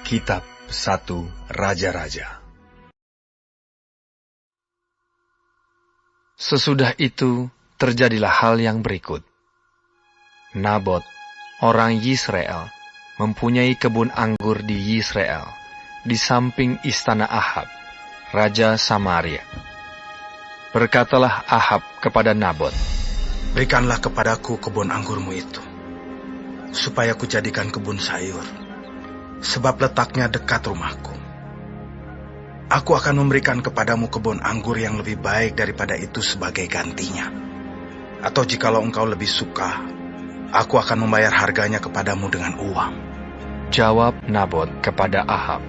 Kitab 1 Raja-Raja. Sesudah itu terjadilah hal yang berikut. Nabot, orang Yisrael, mempunyai kebun anggur di Yisrael, di samping istana Ahab, Raja Samaria. Berkatalah Ahab kepada Nabot, "Berikanlah kepadaku kebun anggurmu itu, supaya kujadikan kebun sayur, sebab letaknya dekat rumahku. Aku akan memberikan kepadamu kebun anggur yang lebih baik daripada itu sebagai gantinya. Atau jikalau engkau lebih suka, aku akan membayar harganya kepadamu dengan uang." Jawab Nabot kepada Ahab,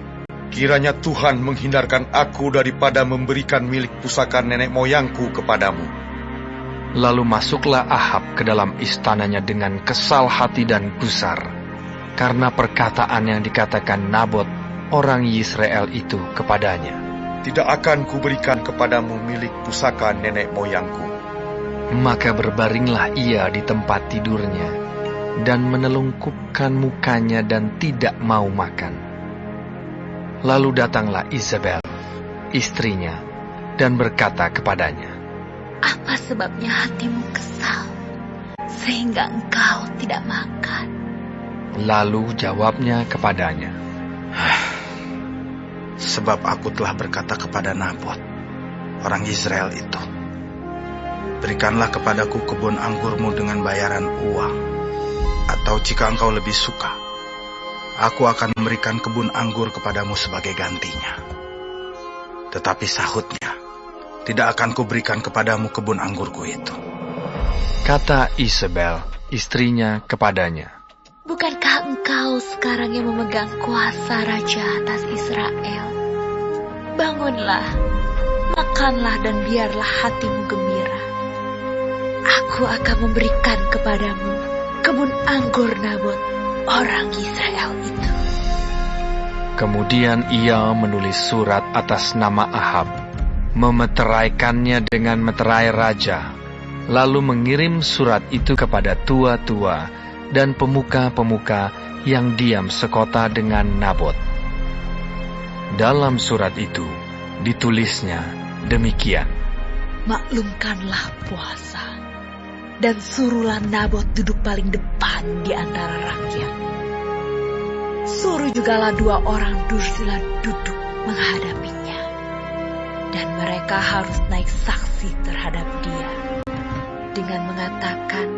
"Kiranya Tuhan menghindarkan aku daripada memberikan milik pusaka nenek moyangku kepadamu." Lalu masuklah Ahab ke dalam istananya dengan kesal hati dan gusar, karena perkataan yang dikatakan Nabot, orang Yisrael itu kepadanya. "Tidak akan kuberikan kepadamu milik pusaka nenek moyangku." Maka berbaringlah ia di tempat tidurnya, dan menelungkupkan mukanya dan tidak mau makan. Lalu datanglah Isabel, istrinya, dan berkata kepadanya, "Apa sebabnya hatimu kesal, sehingga engkau tidak makan?" Lalu jawabnya kepadanya, "Sebab aku telah berkata kepada Nabot, orang Israel itu, berikanlah kepadaku kebun anggurmu dengan bayaran uang. Atau jika engkau lebih suka, aku akan memberikan kebun anggur kepadamu sebagai gantinya." Tetapi sahutnya, "Tidak akan kuberikan kepadamu kebun anggurku itu." Kata Isabel, istrinya kepadanya, Bukankah engkau sekarang yang memegang kuasa raja atas Israel? Bangunlah, makanlah dan biarlah hatimu gembira. Aku akan memberikan kepadamu kebun anggur Nabot, orang Israel itu." Kemudian ia menulis surat atas nama Ahab, memeteraikannya dengan meterai raja, lalu mengirim surat itu kepada tua-tua dan pemuka-pemuka yang diam sekota dengan Nabot. Dalam surat itu ditulisnya demikian, "Maklumkanlah puasa, dan suruhlah Nabot duduk paling depan di antara rakyat. Suruh jugalah 2 orang dursila duduk menghadapinya, dan mereka harus naik saksi terhadap dia dengan mengatakan,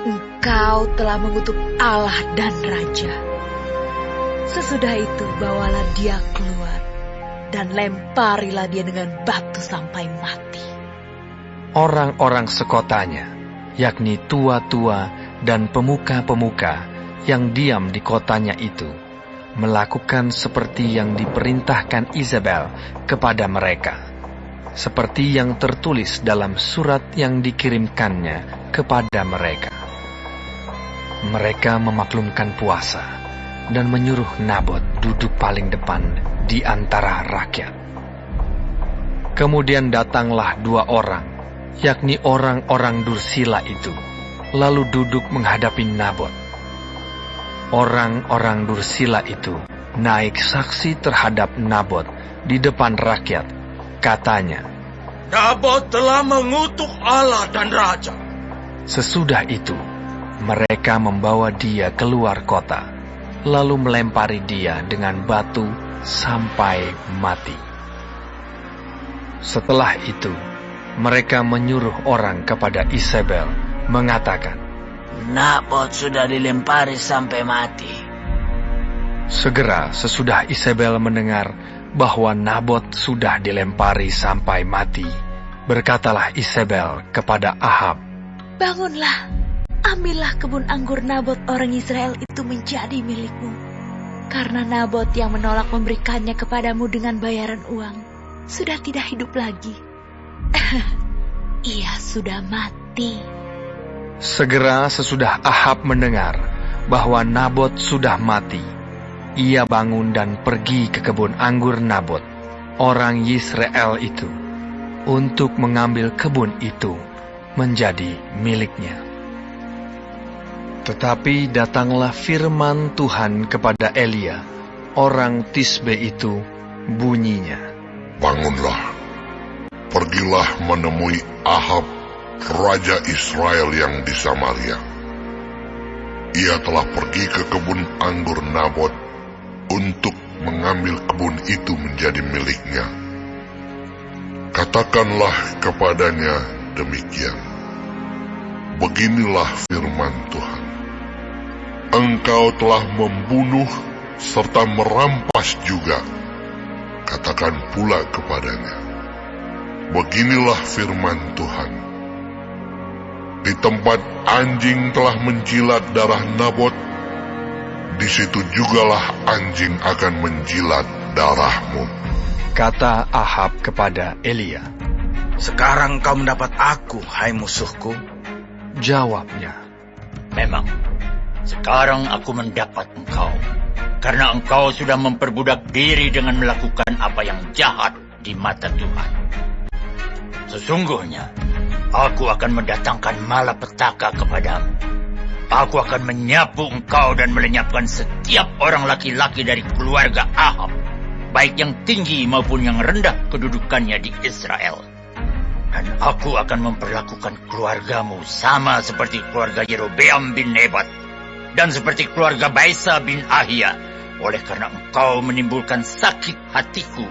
'Engkau telah mengutuk Allah dan Raja.' Sesudah itu bawalah dia keluar, dan lemparilah dia dengan batu sampai mati." Orang-orang sekotanya, yakni tua-tua dan pemuka-pemuka yang diam di kotanya itu, melakukan seperti yang diperintahkan Isabel kepada mereka, seperti yang tertulis dalam surat yang dikirimkannya kepada mereka. Mereka memaklumkan puasa dan menyuruh Nabot duduk paling depan di antara rakyat. Kemudian datanglah 2 orang, yakni orang-orang dursila itu, lalu duduk menghadapi Nabot. Orang-orang dursila itu naik saksi terhadap Nabot di depan rakyat. Katanya, "Nabot telah mengutuk Allah dan Raja." Sesudah itu, mereka membawa dia keluar kota, lalu melempari dia dengan batu sampai mati. Setelah itu, mereka menyuruh orang kepada Isabel, mengatakan, "Nabot sudah dilempari sampai mati." Segera sesudah Isabel mendengar bahwa Nabot sudah dilempari sampai mati, berkatalah Isabel kepada Ahab, "Bangunlah, ambillah kebun anggur Nabot orang Israel itu menjadi milikmu. Karena Nabot yang menolak memberikannya kepadamu dengan bayaran uang sudah tidak hidup lagi. Ia sudah mati." Segera sesudah Ahab mendengar bahwa Nabot sudah mati, ia bangun dan pergi ke kebun anggur Nabot, orang Yisrael itu, untuk mengambil kebun itu menjadi miliknya. Tetapi datanglah firman Tuhan kepada Elia orang Tisbe itu bunyinya, Bangunlah, pergilah menemui Ahab, Raja Israel yang di Samaria. Ia telah pergi ke kebun anggur Nabot untuk mengambil kebun itu menjadi miliknya. Katakanlah kepadanya demikian. Beginilah firman Tuhan. Engkau telah membunuh serta merampas juga. Katakan pula kepadanya, beginilah firman Tuhan. Di tempat anjing telah menjilat darah Nabot, di situ jugalah anjing akan menjilat darahmu. kata Ahab kepada Elia. Sekarang kau mendapat aku, hai musuhku. Jawabnya, Memang, sekarang aku mendapat engkau, karena engkau sudah memperbudak diri dengan melakukan apa yang jahat di mata Tuhan. Sesungguhnya, aku akan mendatangkan malapetaka kepadamu. Aku akan menyapu engkau dan melenyapkan setiap orang laki-laki dari keluarga Ahab, baik yang tinggi maupun yang rendah kedudukannya di Israel. Dan aku akan memperlakukan keluargamu sama seperti keluarga Yerobeam bin Nebat dan seperti keluarga Baisa bin Ahia, oleh karena engkau menimbulkan sakit hatiku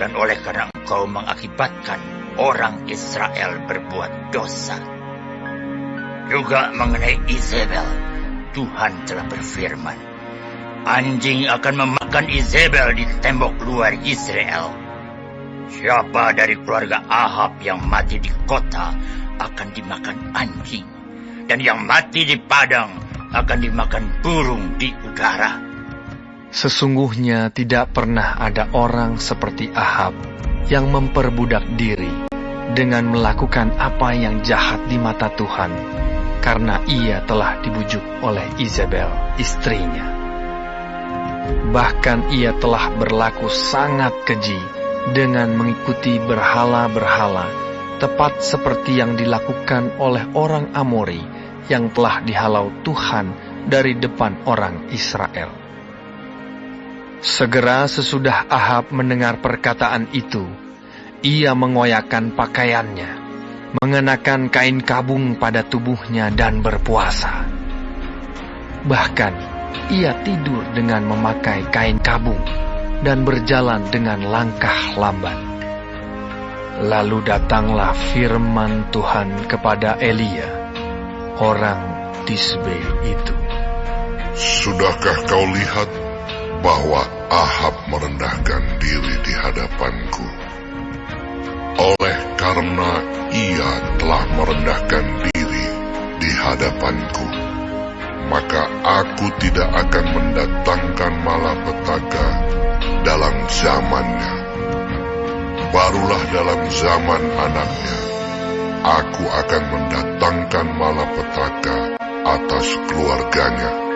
dan oleh karena engkau mengakibatkan orang Israel berbuat dosa. Juga mengenai Izebel, Tuhan telah berfirman, anjing akan memakan Izebel di tembok luar Israel. Siapa dari keluarga Ahab yang mati di kota akan dimakan anjing, dan yang mati di padang akan dimakan burung di udara. sesungguhnya tidak pernah ada orang seperti Ahab yang memperbudak diri dengan melakukan apa yang jahat di mata Tuhan, karena ia telah dibujuk oleh Izebel, istrinya. Bahkan ia telah berlaku sangat keji dengan mengikuti berhala-berhala, tepat seperti yang dilakukan oleh orang Amori yang telah dihalau Tuhan dari depan orang Israel. Segera sesudah Ahab mendengar perkataan itu, ia mengoyakkan pakaiannya, mengenakan kain kabung pada tubuhnya dan berpuasa. Bahkan ia tidur dengan memakai kain kabung dan berjalan dengan langkah lamban. Lalu datanglah firman Tuhan kepada Elia, orang Tisbe itu. Sudahkah kau lihat bahwa Ahab merendahkan diri di hadapanku? Oleh karena ia telah merendahkan diri di hadapanku, maka aku tidak akan mendatangkan malapetaka dalam zamannya. Barulah dalam zaman anaknya, aku akan mendatangkan malapetaka atas keluarganya.